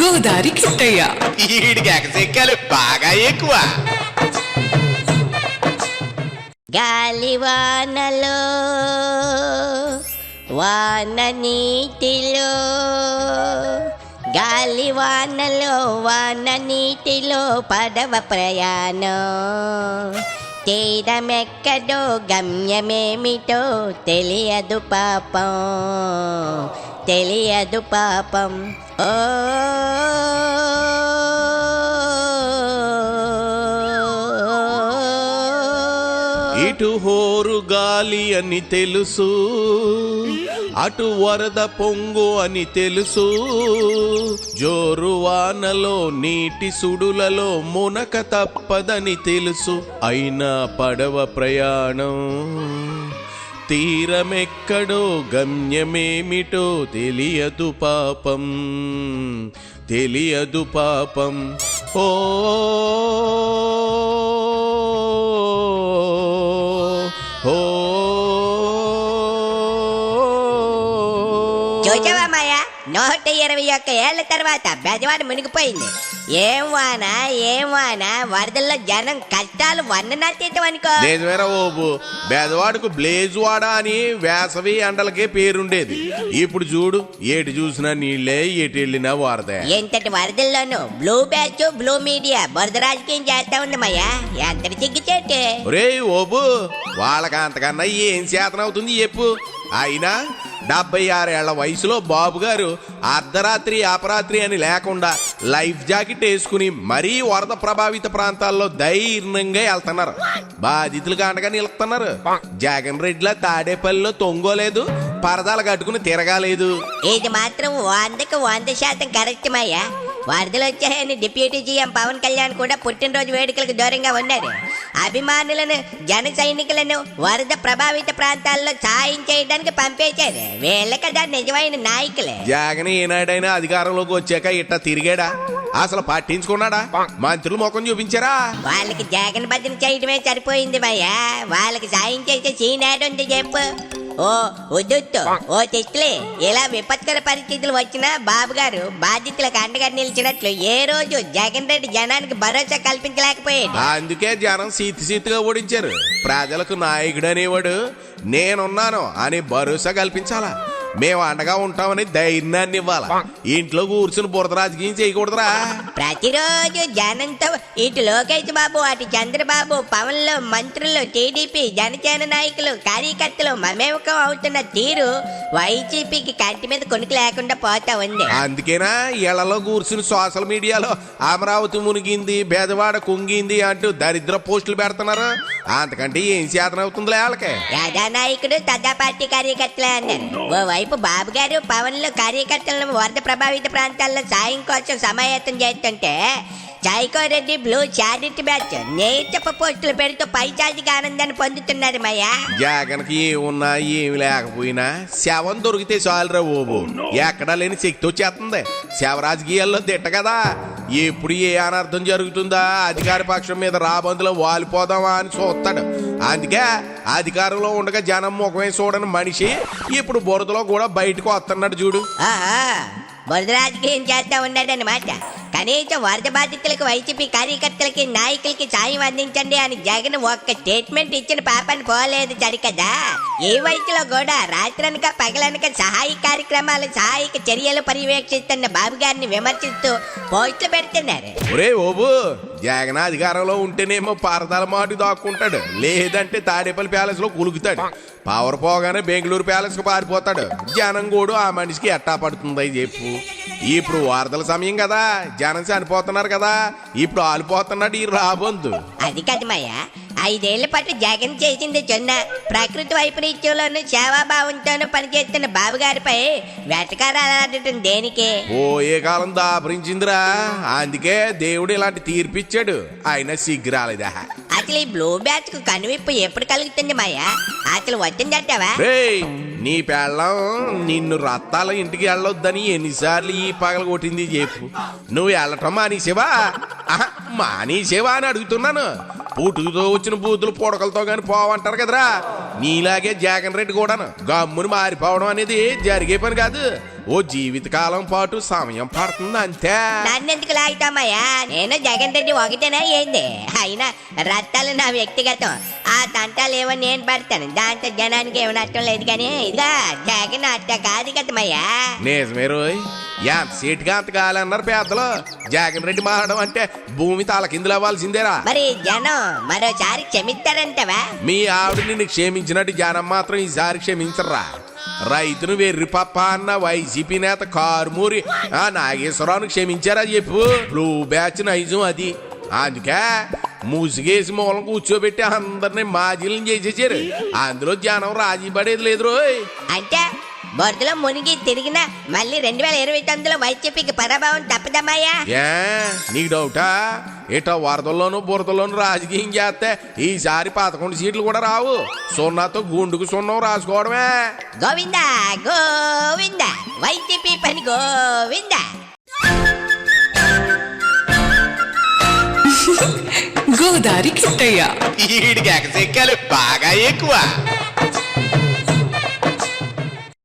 గోదారి కిట్టయ్య. ఈడికి ఎగసెక్కాలి బాగా ఎక్కువ. గాలివానలో వాన నీటిలో, గాలివానలో వాన నీటిలో పడవ ప్రయాణం. తీరమెక్కడో గమ్యమేమిటో తెలియదు పాపం, తెలియదు పాపం. ఓ ఇటు హోరు గాలి అని తెలుసు, అటు వరద పొంగు అని తెలుసు. జోరు వానలో నీటి సుడులలో మునక తప్పదని తెలుసు. అయినా పడవ ప్రయాణం, తీరమెక్కడో గమ్యమేమిటో తెలియదు పాపం, తెలియదు పాపం. ఓ చూచావా మాయా, 121 ఏళ్ల తర్వాత బెజవాడ మునిగిపోయింది. ఏం వాన, ఏం వాన, వరదల్లో జనం కష్టాలు వర్ణనాతీతం అనుకో. నిజమేరా ఓబు, బెదవాడకు బ్లేజ్ వాడ అని వేసవి ఎండలకే పేరుండేది. ఇప్పుడు చూడు, ఏటి చూసినా నీళ్లే, ఎటు వెళ్ళినా వారదే. ఎంతటి వరదల్లోనూ బ్లూ బ్యాచ్, బ్లూ మీడియా బురద రాజకీయం చేస్తా ఉంది మాయా. ఎంతటి సిగ్గుచేటు. ఒరే ఓబు, వాళ్ళకి అంతకన్నా ఏం చేతనవుతుంది చెప్పు. అయినా 76 ఏళ్ల వయసులో బాబు గారు అర్ధరాత్రి అపరాత్రి అని లేకుండా లైఫ్ జాకెట్ వేసుకుని మరీ వరద ప్రభావిత ప్రాంతాల్లో ధైర్యంగా వెళ్తున్నారు. బాధితులుగా అండగా నిలుస్తున్నారు. జగన్ రెడ్డిలా తాడేపల్లిలో తొంగోలేదు, పరదాలు కట్టుకుని తిరగాలేదు. ఇది మాత్రం 100% కరెక్ట్ మాయా. వరదలు వచ్చాయని డిప్యూటీ సీఎం పవన్ కళ్యాణ్ కూడా పుట్టినరోజు వేడుకలకు దూరంగా ఉన్నారు. అభిమానులను, జన సైనికులను వరద ప్రభావిత ప్రాంతాల్లో సాయం చేయడానికి పంపేశారు. వీళ్ళ కదా నిజమైన నాయకులే. జగన్ ఏనాడైనా అధికారంలోకి వచ్చాక ఇట్ట తిరిగాడా? అసలు పట్టించుకున్నాడా? మంత్రులు ముఖం చూపించారా? వాళ్ళకి జగన్ భజన చేయడమే సరిపోయింది మాయా. వాళ్ళకి సాయం చేసే సీనాడు ఉంది చెప్పు. ఓ ఉద్దుత్తు, ఓ తిట్లే, ఇలా విపత్కర పరిస్థితులు వచ్చినా బాబు గారు బాధితులకు అండగా నిలిచినట్లు ఏ రోజు జగన్ రెడ్డి జనానికి భరోసా కల్పించలేకపోయాడు. అందుకే జనం సీతుగా ఓడించారు. ప్రజలకు నాయకుడు అనేవాడు నేనున్నాను అని భరోసా కల్పించాలా. మేము అండగా ఉంటామని ధైర్యాన్ని ఇవ్వాలా. ఇంట్లో కూర్చుని బురద రాజకీయం చేయకూడదురా. ప్రతిరోజు జనంతో ఇటు లోకేష్ బాబు, అటు చంద్రబాబు, పవన్ లో మంత్రులు, టీడీపీ జనసేన నాయకులు, కార్యకర్తలు మమేకం అవుతున్న తీరు వైసీపీకి కంటి మీద కొనుక్కు లేకుండా పోతా ఉంది. అందుకేనా ఇళ్లలో కూర్చుని సోషల్ మీడియాలో అమరావతి మునిగింది, బెజవాడ కుంగింది అంటూ దరిద్ర పోస్టులు పెడుతున్నారు. అంతకంటే ఏం చేతనవుతుందిలే వాళ్ళకి. యథా నాయకుడు తదా పార్టీ కార్యకర్తలే అన్నారు. ఓవైపు బాబు గారు పవన్ లో కార్యకర్తలను వరద ప్రభావిత ప్రాంతాల్లో సాయం కోసం సమాయత్తం చేస్తుంటే, Jaico Reddy blue charity batch నేతప్ప పోస్టులు పెడుతూ పైచాజికి ఆనందాన్ని పొందుతున్నారు మాయా. జగన్కి ఏమున్నా ఏమి లేకపోయినా శవం దొరికితే చాలురా ఓబు. ఎక్కడా లేని శక్తి వచ్చేస్తుంది. శవ రాజకీయాల్లో దిట్ట కదా. ఎప్పుడు ఏ అనర్థం జరుగుతుందా, అధికార పక్షం మీద రాబందులో వాలిపోదామా అని చూస్తాడు. అందుకే అధికారంలో ఉండగా జనం ముఖమే చూడని మనిషి ఇప్పుడు బురదలో కూడా బయటకు వస్తున్నాడు చూడు. బురద రాజకీయం చేస్తా ఉన్నాడన్నమాట. కనీసం వరద బాధితులకు వైసీపీ కార్యకర్తలకి, నాయకులకి సాయం అందించండి అని జగన్ ఒక్క స్టేట్మెంట్ ఇచ్చిన పాపని పోలేదు సరికదా. ఏ వయసులో కూడా రాత్రనక పగలనక సహాయ కార్యక్రమాలు, సహాయక చర్యలు పర్యవేక్షిస్తున్న బాబు గారిని విమర్శిస్తూ పోస్టులు పెడుతున్నారు. ఒరే ఓబు, జగన్ అధికారంలో ఉంటేనేమో పరదాల మాటు దాక్కుంటాడు, లేదంటే తాడేపల్లి ప్యాలెస్ లో కులుకుతాడు. పవర్ పోగానే బెంగళూరు ప్యాలెస్ కు పారిపోతాడు. జనం కూడా ఆ మనిషికి ఎట్టా పడుతుంది చెప్పు. ఇప్పుడు వరదల సమయం కదా, జనం చనిపోతున్నారు కదా, ఇప్పుడు ఆలిపోతున్నాడు ఈ రాబందు. అది కాదు మాయా, 5 ఏళ్ల పాటు జగన్ చేసింది చిన్న ప్రకృతి వైపరీత్యంలోనూ సేవాభావంతోనూ పనిచేస్తున్న బాబు గారిపై వెటకారాడటం దేనికి? పోయే కాలం దాపరించిందిరా. అందుకే దేవుడు ఇలాంటి తీర్పిచ్చాడు. ఆయన సిగ్గురాలేదా? అసలు ఈ బ్లూ బ్యాచ్ కు కనువిప్పు ఎప్పుడు కలుగుతుంది మాయా? అసలు వచ్చిందంటావా? నీ పెళ్ళం నిన్ను రత్తాల ఇంటికి వెళ్ళొద్దని ఎన్నిసార్లు ఈ పగల కొట్టింది చెప్పు. నువ్వు వెళ్ళటం మానేసేవా? మానేసేవా అని అడుగుతున్నాను. పుట్టుతో వచ్చిన బూతులు పొడకలతో గాని పోవంటారు కదరా. నీలాగే జగన్ రెడ్డి కూడాను గమ్మును మారిపోవడం అనేది జరిగే పని కాదు. ఓ జీవితకాలం పాటు సమయం పడుతుంది అంతే. నన్నెందుకు లాగుతామయ్యా? నేను జగన్ రెడ్డి ఒకటేనా ఏంది? అయినా రత్తాలు నా వ్యక్తిగతం. ఆ తంటాలు ఏవో నేను పడతాను, దాంతో జనానికి ఏమి నష్టం లేదు. కానీ ఇదా జగన్ అట్ట కాదు కదమయ్యా. నిజమే రోయ్, ఎంత సీటుగా అంత కాలన్నారు పెద్దలు. జగన్ రెడ్డి మారడం అంటే భూమి తలకిందులు అవ్వాల్సిందేరా. మరి జనం మరోసారి క్షమిస్తారంటవా? మీ ఆవిడ నిన్ను క్షమించినట్టు జనం మాత్రం ఈసారి క్షమించరా. రైతును వెర్రి పప్ప అన్న వైసీపీ నేత కారుమూరి ఆ నాగేశ్వరరావును క్షమించారా చెప్పు? బ్లూ బ్యాచ్ నైజం అది. అందుకే ముసుగేసి మూలం కూర్చోబెట్టి అందరినీ మాజీలను చేసేసారు. అందులో జనం రాజీ పడేది లేదు రోయ్. అంటే బొరదలో మునిగి తిరిగినా మళ్ళీ 2029లో వైసీపీకి పరాభవం తప్పదమ్మాయ్యా? ఏ నీకు డౌటా? ఇట వరదల్లోనూ బురదలోనూ రాజకీయం చేస్తే ఈసారి 11 సీట్లు కూడా రావు. సున్నాతో గుండుకు సున్నం రాసుకోవడమే. గోవిందా గోవిందా, వైసీపీ పని గోవిందా. గోదారి కిట్టయ్య ఈడికి ఎగసెక్కాలు బాగా ఎక్కువ.